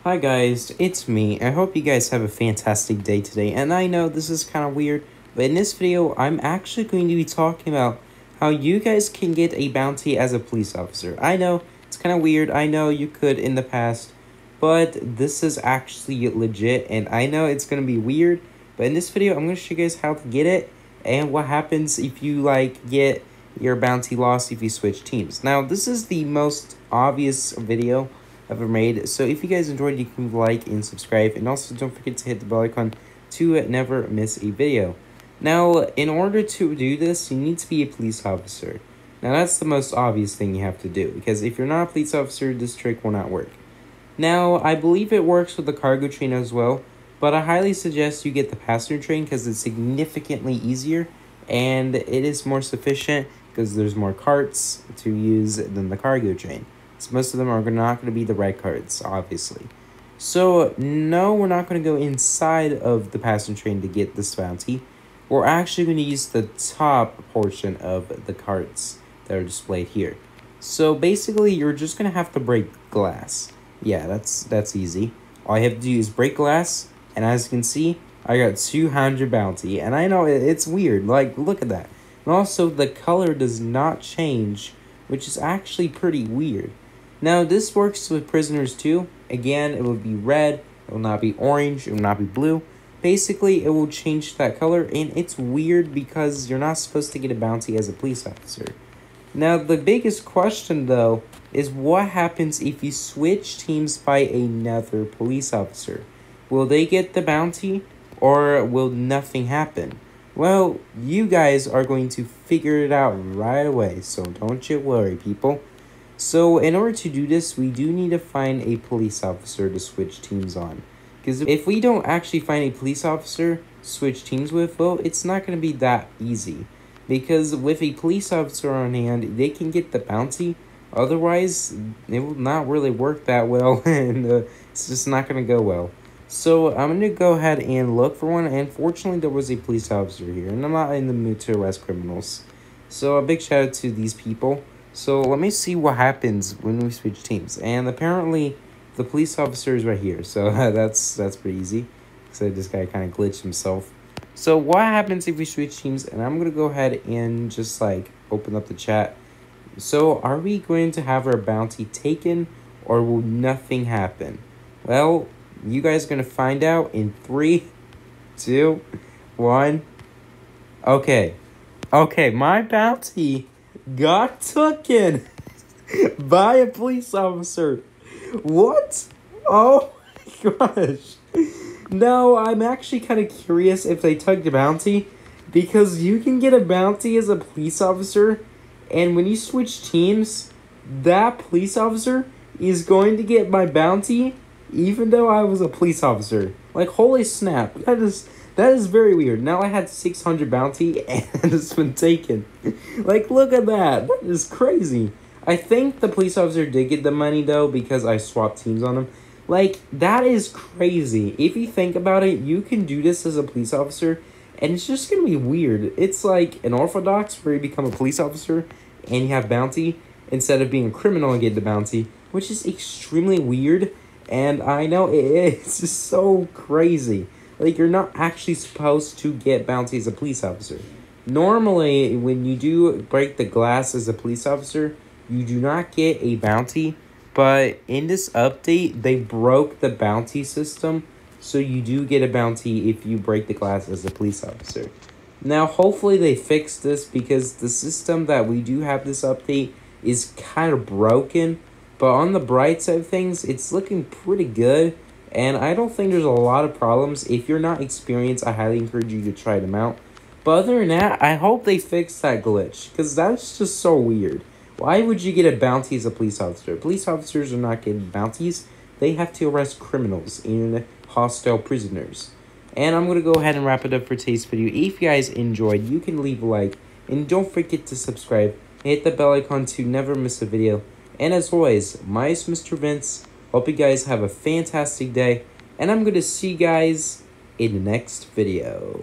Hi guys, it's me. I hope you guys have a fantastic day today, and I know this is kind of weird, but in this video, I'm actually going to be talking about how you guys can get a bounty as a police officer. I know, it's kind of weird, I know you could in the past, but this is actually legit, and I know it's going to be weird, but in this video, I'm going to show you guys how to get it, and what happens if you, get your bounty lost if you switch teams. Now, this is the most obvious video ever made, so if you guys enjoyed, you can like and subscribe, and also don't forget to hit the bell icon to never miss a video. Now, in order to do this, you need to be a police officer. Now, that's the most obvious thing you have to do, because if you're not a police officer, this trick will not work. Now, I believe it works with the cargo train as well, but I highly suggest you get the passenger train because it's significantly easier, and it is more sufficient because there's more carts to use than the cargo train. So most of them are not going to be the red cards, obviously. So, no, we're not going to go inside of the passenger train to get this bounty. We're actually going to use the top portion of the carts that are displayed here. So, basically, you're just going to have to break glass. Yeah, that's easy. All I have to do is break glass, and as you can see, I got 200 bounty. And I know it's weird, look at that. And also, the color does not change, which is actually pretty weird. Now, this works with prisoners too. Again, it will be red, it will not be orange, it will not be blue. Basically, it will change that color, and it's weird because you're not supposed to get a bounty as a police officer. Now, the biggest question, though, is what happens if you switch teams by another police officer? Will they get the bounty, or will nothing happen? Well, you guys are going to figure it out right away, so don't you worry, people. So, in order to do this, we do need to find a police officer to switch teams on. Because if we don't actually find a police officer to switch teams with, well, it's not going to be that easy. Because with a police officer on hand, they can get the bounty. Otherwise, it will not really work that well, and it's just not going to go well. So, I'm going to go ahead and look for one, and fortunately, there was a police officer here, and I'm not in the mood to arrest criminals. So, a big shout out to these people. So, let me see what happens when we switch teams. And apparently, the police officer is right here. So, that's pretty easy. So, this guy kind of glitched himself. So, what happens if we switch teams? And I'm going to go ahead and just, open up the chat. So, are we going to have our bounty taken? Or will nothing happen? Well, you guys are going to find out in 3, 2, 1. Okay, my bounty got taken by a police officer. What? Oh my gosh. No, I'm actually kind of curious if they took the bounty, because you can get a bounty as a police officer, and when you switch teams, that police officer is going to get my bounty even though I was a police officer. Holy snap. That is very weird. Now I had 600 bounty and it's been taken. Look at that. That is crazy. I think the police officer did get the money, though, because I swapped teams on him. That is crazy. If you think about it, you can do this as a police officer, and it's just going to be weird. It's like an orthodox where you become a police officer and you have bounty instead of being a criminal and get the bounty, which is extremely weird. And I know it's just so crazy. You're not actually supposed to get bounty as a police officer. Normally, when you do break the glass as a police officer, you do not get a bounty. But in this update, they broke the bounty system, so you do get a bounty if you break the glass as a police officer. Now, hopefully they fix this, because the system that we do have this update is kind of broken. But on the bright side of things, it's looking pretty good. And I don't think there's a lot of problems. If you're not experienced, I highly encourage you to try them out. But other than that, I hope they fix that glitch, because that's just so weird. Why would you get a bounty as a police officer? Police officers are not getting bounties. They have to arrest criminals and hostile prisoners. And I'm going to go ahead and wrap it up for today's video. If you guys enjoyed, you can leave a like. And don't forget to subscribe. And hit the bell icon to never miss a video. And as always, my name's MisterVince. Hope you guys have a fantastic day. And I'm going to see you guys in the next video.